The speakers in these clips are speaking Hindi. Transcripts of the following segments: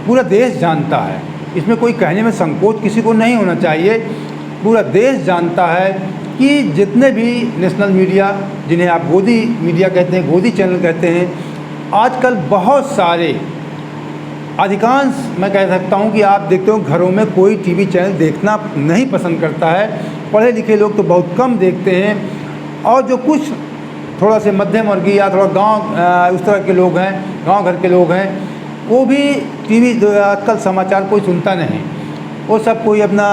पूरा देश जानता है, इसमें कोई कहने में संकोच किसी को नहीं होना चाहिए। पूरा देश जानता है कि जितने भी नेशनल मीडिया, जिन्हें आप गोदी मीडिया कहते हैं, गोदी चैनल कहते हैं, आजकल बहुत सारे, अधिकांश मैं कह सकता हूं कि आप देखते हो घरों में कोई टीवी चैनल देखना नहीं पसंद करता है। पढ़े लिखे लोग तो बहुत कम देखते हैं, और जो कुछ थोड़ा से मध्यम वर्गीय या थोड़ा गांव उस तरह के लोग हैं, गांव घर के लोग हैं, वो भी टीवी आजकल समाचार कोई सुनता नहीं। वो सब कोई अपना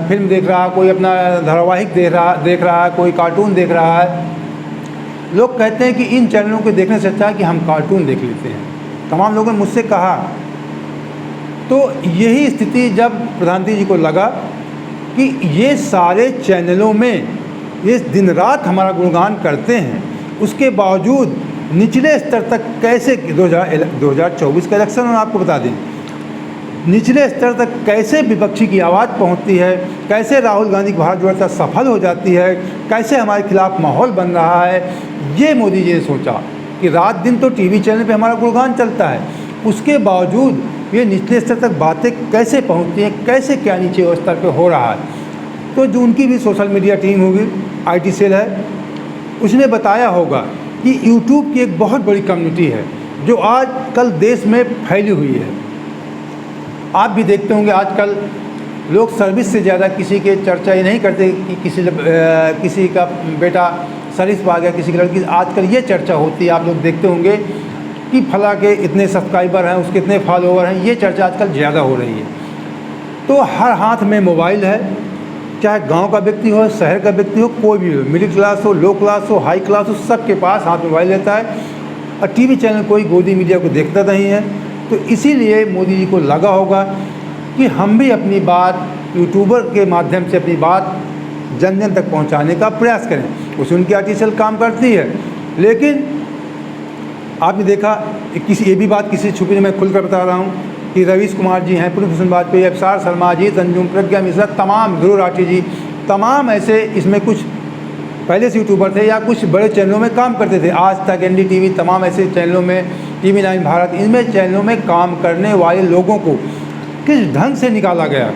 फिल्म देख रहा है, कोई अपना धारावाहिक देख रहा है, कोई कार्टून देख रहा है। लोग कहते हैं कि इन चैनलों को देखने से अच्छा है कि हम कार्टून देख लेते हैं। तमाम लोगों ने मुझसे कहा। तो यही स्थिति जब प्रधानमंत्री जी को लगा कि ये सारे चैनलों में ये दिन रात हमारा गुणगान करते हैं, उसके बावजूद निचले स्तर तक कैसे 2024 का इलेक्शन हम आपको बता दें, निचले स्तर तक कैसे विपक्षी की आवाज़ पहुंचती है, कैसे राहुल गांधी की भारत जोड़ो यात्रा सफल हो जाती है, कैसे हमारे खिलाफ माहौल बन रहा है। ये मोदी जी ने सोचा कि रात दिन तो टीवी चैनल पे हमारा गुणगान चलता है, उसके बावजूद ये निचले स्तर तक बातें कैसे पहुंचती हैं, कैसे क्या नीचे स्तर पे हो रहा है। तो जो उनकी भी सोशल मीडिया टीम होगी, IT सेल है, उसने बताया होगा कि यूट्यूब की एक बहुत बड़ी कम्युनिटी है जो आज कल देश में फैली हुई है। आप भी देखते होंगे आजकल लोग सर्विस से ज़्यादा किसी के चर्चा ही नहीं करते कि किसी का बेटा सर्विस पा गया, किसी की लड़की। आजकल ये चर्चा होती है, आप लोग देखते होंगे कि फला के इतने सब्सक्राइबर हैं, उसके इतने फॉलोवर हैं, ये चर्चा आजकल ज़्यादा हो रही है। तो हर हाथ में मोबाइल है, चाहे गांव का व्यक्ति हो, शहर का व्यक्ति हो, कोई भी हो, मिडिल क्लास हो, लो क्लास हो, हाई क्लास हो, सबके पास हाथ में मोबाइल रहता है। और टीवी चैनल कोई गोदी मीडिया को देखता नहीं है। तो इसीलिए मोदी जी को लगा होगा कि हम भी अपनी बात यूट्यूबर के माध्यम से अपनी बात जन जन तक पहुंचाने का प्रयास करें। उसमें उनकी IT सेल काम करती है, लेकिन आपने देखा ये भी बात किसी छुपी नहीं, मैं खुलकर बता रहा हूँ कि रवीश कुमार जी हैं, पूर्व भूषण वाजपेयी, अवसार शर्मा जी, अंजुम, प्रज्ञा मिश्रा, तमाम ध्रुव राठी जी, तमाम ऐसे इसमें कुछ पहले से यूट्यूबर थे या कुछ बड़े चैनलों में काम करते थे। आज तक, NDTV, तमाम ऐसे चैनलों में, TV9 भारत, इनमें चैनलों में काम करने वाले लोगों को किस ढंग से निकाला गया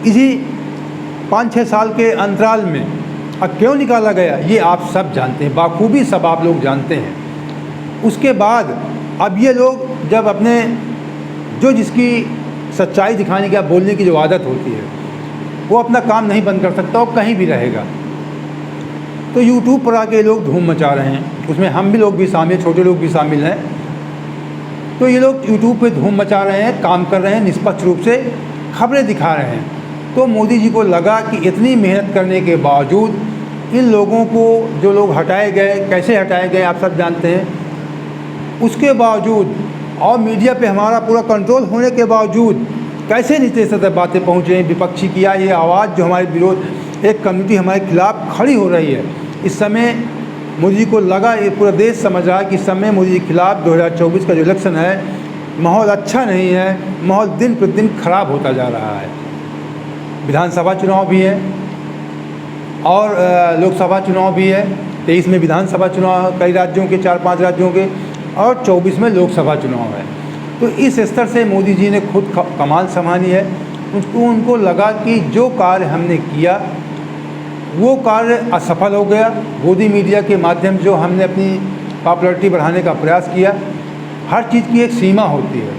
इसी 5-6 साल के अंतराल में। अब क्यों निकाला गया ये आप सब जानते हैं, बाखूबी सब आप लोग जानते हैं। उसके बाद अब ये लोग जब अपने जो जिसकी सच्चाई दिखाने की या बोलने की जो आदत होती है, वो अपना काम नहीं बंद कर सकता, वो कहीं भी रहेगा। तो यूट्यूब पर आके लोग धूम मचा रहे हैं, उसमें हम भी लोग भी शामिल, छोटे लोग भी शामिल हैं। तो ये लोग यूट्यूब पे धूम मचा रहे हैं, काम कर रहे हैं, निष्पक्ष रूप से खबरें दिखा रहे हैं। तो मोदी जी को लगा कि इतनी मेहनत करने के बावजूद इन लोगों को, जो लोग हटाए गए, कैसे हटाए गए आप सब जानते हैं, उसके बावजूद और मीडिया पे हमारा पूरा कंट्रोल होने के बावजूद कैसे नीचे सतह बातें पहुँचे। विपक्षी किया ये आवाज़ जो हमारे विरोध, एक कम्युनिटी हमारे खिलाफ खड़ी हो रही है। इस समय मोदी जी को लगा, ये पूरा देश समझ रहा है कि इस समय मोदी जी के खिलाफ 2024 का जो इलेक्शन है, माहौल अच्छा नहीं है, माहौल दिन प्रतिदिन खराब होता जा रहा है। विधानसभा चुनाव भी है और लोकसभा चुनाव भी है। 23 में विधानसभा चुनाव कई राज्यों के, 4-5 राज्यों के, और 24 में लोकसभा चुनाव है। तो इस स्तर से मोदी जी ने खुद कमान संभाली है। उनको लगा कि जो कार्य हमने किया वो कार्य असफल हो गया। गोदी मीडिया के माध्यम जो हमने अपनी पॉपुलैरिटी बढ़ाने का प्रयास किया, हर चीज़ की एक सीमा होती है।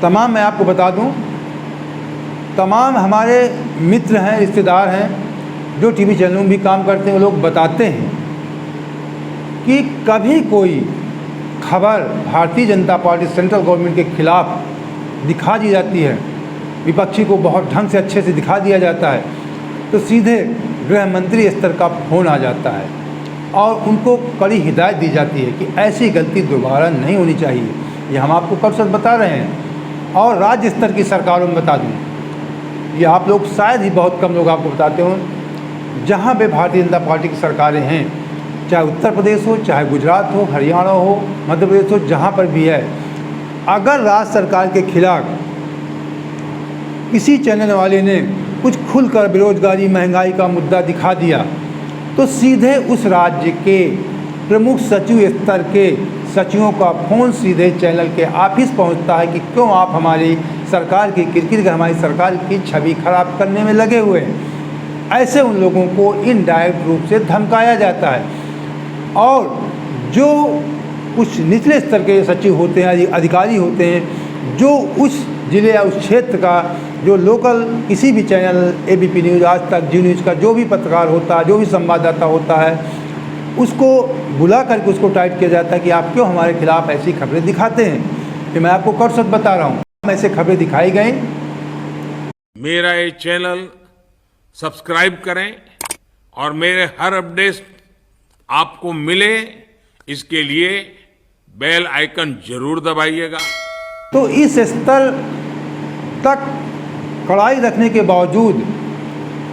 तमाम मैं आपको बता दूं, तमाम हमारे मित्र हैं, रिश्तेदार हैं जो टीवी चैनलों में भी काम करते हैं, वो लोग बताते हैं कि कभी कोई खबर Bharatiya Janata party central government के खिलाफ दिखा दी जाती है, विपक्षी को बहुत ढंग से अच्छे से दिखा दिया जाता है, तो सीधे गृह मंत्री स्तर का फ़ोन आ जाता है और उनको कड़ी हिदायत दी जाती है कि ऐसी गलती दोबारा नहीं होनी चाहिए। ये हम आपको कब से बता रहे हैं। और राज्य स्तर की सरकारों में बता दूँ, ये आप लोग शायद ही बहुत कम लोग आपको बताते हों, जहाँ पे भारतीय जनता पार्टी की सरकारें हैं, चाहे उत्तर प्रदेश हो, चाहे गुजरात हो, हरियाणा हो, मध्य प्रदेश हो, जहाँ पर भी है, अगर राज्य सरकार के खिलाफ किसी चैनल वाले ने कुछ खुलकर बेरोजगारी, महंगाई का मुद्दा दिखा दिया, तो सीधे उस राज्य के प्रमुख सचिव स्तर के सचिवों का फ़ोन सीधे चैनल के ऑफिस पहुंचता है कि क्यों आप हमारी सरकार की किरकिर कर हमारी सरकार की छवि खराब करने में लगे हुए हैं। ऐसे उन लोगों को इनडायरेक्ट रूप से धमकाया जाता है। और जो कुछ निचले स्तर के सचिव होते हैं, अधिकारी होते हैं, जो उस ज़िले या उस क्षेत्र का जो लोकल किसी भी चैनल ABP न्यूज़, आज तक, जी न्यूज़ का जो भी पत्रकार होता है, जो भी संवाददाता होता है, उसको बुला करके उसको टाइट किया जाता है कि आप क्यों हमारे खिलाफ ऐसी खबरें दिखाते हैं। कि मैं आपको कर सच बता रहा हूँ, ऐसे खबरें दिखाई गई। मेरा ये चैनल सब्सक्राइब करें और मेरे हर अपडेट आपको मिले, इसके लिए बेल आइकन जरूर दबाइएगा। तो इस स्तर तक कड़ाई रखने के बावजूद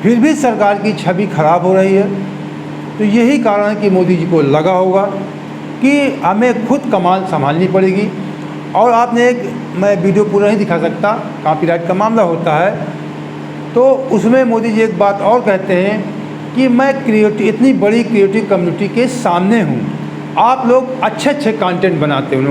फिर भी सरकार की छवि खराब हो रही है। तो यही कारण है कि मोदी जी को लगा होगा कि हमें खुद कमान संभालनी पड़ेगी। और आपने मैं वीडियो पूरा नहीं दिखा सकता, कॉपीराइट का मामला होता है, तो उसमें मोदी जी एक बात और कहते हैं कि मैं इतनी बड़ी क्रिएटिव कम्युनिटी के सामने हूँ, आप लोग अच्छे अच्छे कंटेंट बनाते हैं।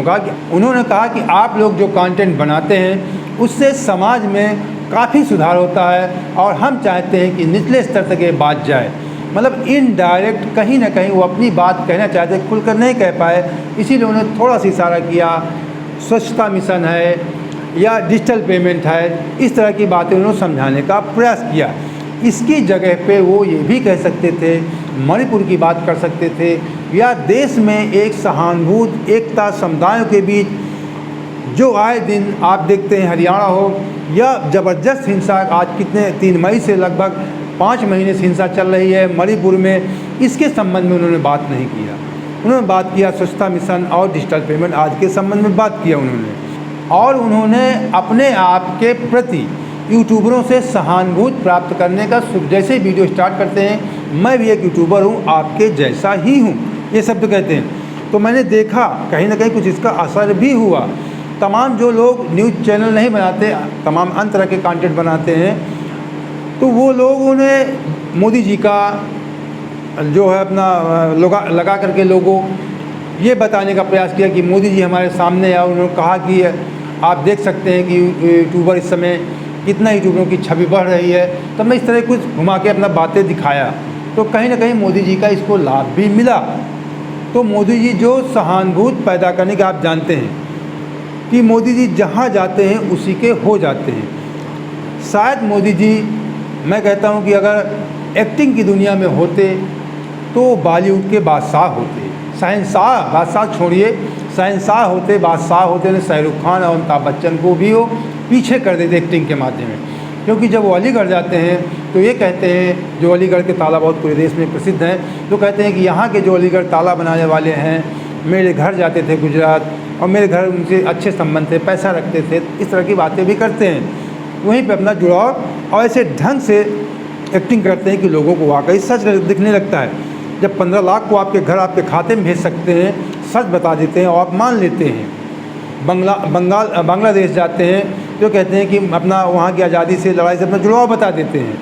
उन्होंने कहा कि आप लोग जो कंटेंट बनाते हैं उससे समाज में काफ़ी सुधार होता है और हम चाहते हैं कि निचले स्तर तक ये बात जाए। मतलब इनडायरेक्ट कहीं ना कहीं वो अपनी बात कहना चाहते, खुलकर नहीं कह पाए, इसीलिए उन्होंने थोड़ा सा इशारा किया। स्वच्छता मिशन है या डिजिटल पेमेंट है, इस तरह की बातें उन्होंने समझाने का प्रयास किया। इसकी जगह पे वो ये भी कह सकते थे, मणिपुर की बात कर सकते थे, या देश में एक सहानुभूत एकता समुदायों के बीच जो आए दिन आप देखते हैं हरियाणा हो या ज़बरदस्त हिंसा, आज कितने 3 मई से लगभग 5 महीने से हिंसा चल रही है मणिपुर में, इसके संबंध में उन्होंने बात नहीं किया। उन्होंने बात किया स्वच्छता मिशन और डिजिटल पेमेंट आज के संबंध में बात किया उन्होंने। और उन्होंने अपने आप के प्रति यूट्यूबरों से सहानुभूति प्राप्त करने का, जैसे वीडियो स्टार्ट करते हैं, मैं भी एक यूट्यूबर हूँ, आपके जैसा ही हूँ, ये शब्द कहते हैं। तो मैंने देखा कहीं ना कहीं कुछ इसका असर भी हुआ। तमाम जो लोग न्यूज़ चैनल नहीं बनाते, तमाम अन्य तरह के कंटेंट बनाते हैं, तो वो लोगों ने मोदी जी का जो है अपना लगा करके लोगों ये बताने का प्रयास किया कि मोदी जी हमारे सामने आए। उन्होंने कहा कि आप देख सकते हैं कि यूट्यूबर इस समय कितना यूट्यूबरों की छवि बढ़ रही है। तो मैं इस तरह कुछ घुमा के अपना बातें दिखाया, तो कहीं ना कहीं मोदी जी का इसको लाभ भी मिला। तो मोदी जी जो सहानुभूति पैदा करने का, आप जानते हैं कि मोदी जी जहाँ जाते हैं उसी के हो जाते हैं। शायद मोदी जी, मैं कहता हूँ कि अगर एक्टिंग की दुनिया में होते तो बॉलीवुड के बादशाह होते, शहंशाह, बादशाह छोड़िए, शहंशाह होते, बादशाह होते। ने शाहरुख खान और अमिताभ बच्चन को भी वो पीछे कर देते एक्टिंग के माध्यम में। क्योंकि जब वो अलीगढ़ जाते हैं तो ये कहते हैं, जो अलीगढ़ के ताला बहुत पूरे देश में प्रसिद्ध हैं, तो कहते हैं कि यहाँ के जो अलीगढ़ ताला बनाने वाले हैं मेरे घर जाते थे गुजरात, और मेरे घर उनसे अच्छे संबंध थे, पैसा रखते थे, इस तरह की बातें भी करते हैं। वहीं पे अपना जुड़ाव और ऐसे ढंग से एक्टिंग करते हैं कि लोगों को वाकई सच दिखने लगता है। जब 15 लाख को आपके घर आपके खाते में भेज सकते हैं, सच बता देते हैं और आप मान लेते हैं। बांग्लादेश जाते हैं तो कहते हैं कि अपना वहाँ की आज़ादी से, लड़ाई से अपना जुड़ाव बता देते हैं।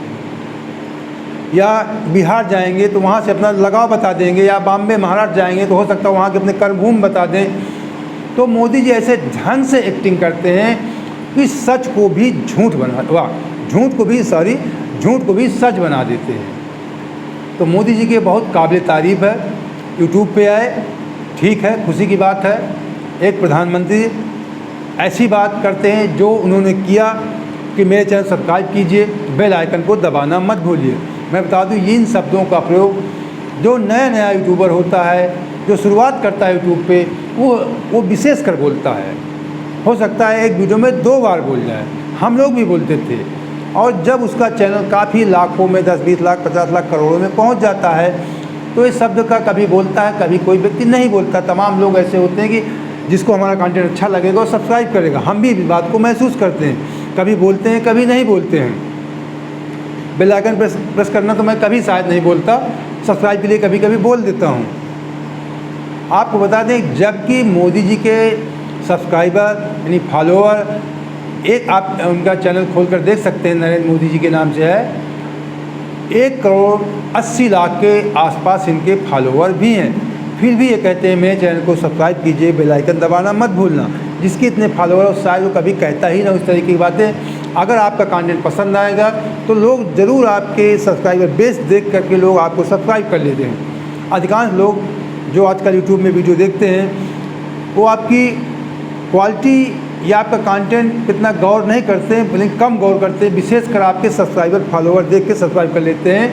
या बिहार जाएंगे तो वहाँ से अपना लगाव बता देंगे, या बॉम्बे महाराष्ट्र जाएंगे तो हो सकता है वहाँ के अपने कर्मभूमि बता दें। तो मोदी जी ऐसे ढंग से एक्टिंग करते हैं कि सच को भी झूठ को भी सच बना देते हैं। तो मोदी जी के बहुत काबिल तारीफ़ है, यूट्यूब पे आए, ठीक है, खुशी की बात है। एक प्रधानमंत्री ऐसी बात करते हैं जो उन्होंने किया कि मेरे चैनल सब्सक्राइब कीजिए, बेल आइकन को दबाना मत भूलिए। मैं बता दूं, इन शब्दों का प्रयोग जो नया यूट्यूबर होता है, जो शुरुआत करता है यूट्यूब पे, वो विशेष कर बोलता है। हो सकता है एक वीडियो में 2 बार बोल जाए, हम लोग भी बोलते थे। और जब उसका चैनल काफ़ी लाखों में, 10-20 लाख, 50 लाख, करोड़ों में पहुंच जाता है, तो इस शब्द का कभी बोलता है, कभी कोई व्यक्ति नहीं बोलता। तमाम लोग ऐसे होते हैं कि जिसको हमारा कंटेंट अच्छा लगेगा वो सब्सक्राइब करेगा। हम भी इस बात को महसूस करते हैं, कभी बोलते हैं, कभी नहीं बोलते हैं। बेल आइकन प्रेस करना तो मैं कभी शायद नहीं बोलता, सब्सक्राइब के लिए कभी कभी बोल देता हूँ। आपको बता दें, जबकि मोदी जी के सब्सक्राइबर यानी फॉलोअर, एक आप उनका चैनल खोलकर देख सकते हैं, नरेंद्र मोदी जी के नाम से है, 1 करोड़ 80 लाख के आसपास इनके फॉलोअर भी हैं। फिर भी ये कहते हैं मेरे चैनल को सब्सक्राइब कीजिए, बेल आइकन दबाना मत भूलना। जिसके इतने फॉलोअर और शायद वो कभी कहता ही ना उस तरीके की बातें। अगर आपका कंटेंट पसंद आएगा तो लोग ज़रूर आपके सब्सक्राइबर बेस देख करके लोग आपको सब्सक्राइब कर लेते हैं। अधिकांश लोग जो आजकल यूट्यूब में वीडियो देखते हैं वो आपकी क्वालिटी या आपका कंटेंट कितना गौर नहीं करते हैं, बल्कि कम गौर करते हैं। विशेषकर आपके सब्सक्राइबर फॉलोअर देख के सब्सक्राइब कर लेते हैं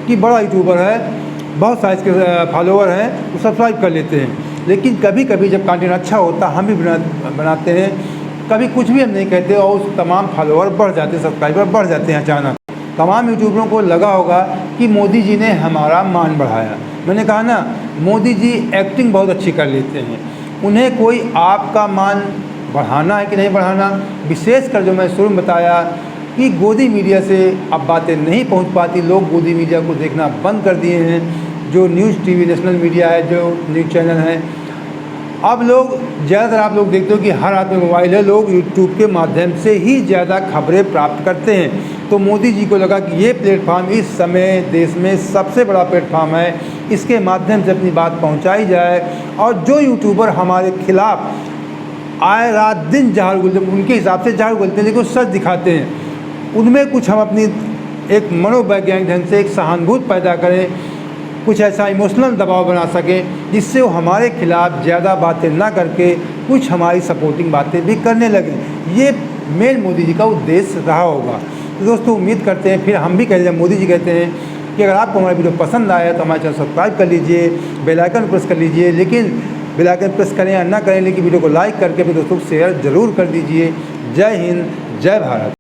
कि बड़ा यूट्यूबर है, बहुत साइज के फॉलोअर हैं, वो सब्सक्राइब कर लेते हैं। लेकिन कभी कभी जब कंटेंट अच्छा होता हम भी बनाते हैं, कभी कुछ भी हम नहीं कहते और उस तमाम फॉलोअर बढ़ जाते हैं, सब्सक्राइबर बढ़ जाते हैं अचानक। तमाम यूट्यूबरों को लगा होगा कि मोदी जी ने हमारा मान बढ़ाया। मैंने कहा ना, मोदी जी एक्टिंग बहुत अच्छी कर लेते हैं। उन्हें कोई आपका मान बढ़ाना है कि नहीं बढ़ाना, विशेषकर जो मैं शुरू में बताया कि गोदी मीडिया से अब बातें नहीं पहुंच पाती, लोग गोदी मीडिया को देखना बंद कर दिए हैं। जो न्यूज़ टीवी नेशनल मीडिया है, जो न्यूज़ चैनल हैं, अब लोग ज़्यादातर आप लोग देखते हो कि हर हाथ में मोबाइल है, लोग यूट्यूब के माध्यम से ही ज़्यादा खबरें प्राप्त करते हैं। तो मोदी जी को लगा कि ये प्लेटफार्म इस समय देश में सबसे बड़ा प्लेटफार्म है, इसके माध्यम से अपनी बात पहुंचाई जाए। और जो यूट्यूबर हमारे खिलाफ आए रात दिन जहर उगलते, उनके हिसाब से जहर उगलते हैं लेकिन सच दिखाते हैं, उनमें कुछ हम अपनी एक मनोवैज्ञानिक ढंग से एक सहानुभूति पैदा करें, कुछ ऐसा इमोशनल दबाव बना सकें जिससे वो हमारे खिलाफ ज़्यादा बातें ना करके कुछ हमारी सपोर्टिंग बातें भी करने लगें। ये मेन मोदी जी का उद्देश्य रहा होगा। तो दोस्तों उम्मीद करते हैं, फिर हम भी कहते हैं, मोदी जी कहते हैं कि अगर आपको हमारा वीडियो पसंद आया तो हमारे चैनल सब्सक्राइब कर लीजिए, बेल आइकन प्रेस कर लीजिए। लेकिन बेल आइकन प्रेस करें या ना करें, लेकिन वीडियो को लाइक करके अपने दोस्तों को शेयर ज़रूर कर दीजिए। जय हिंद, जय भारत।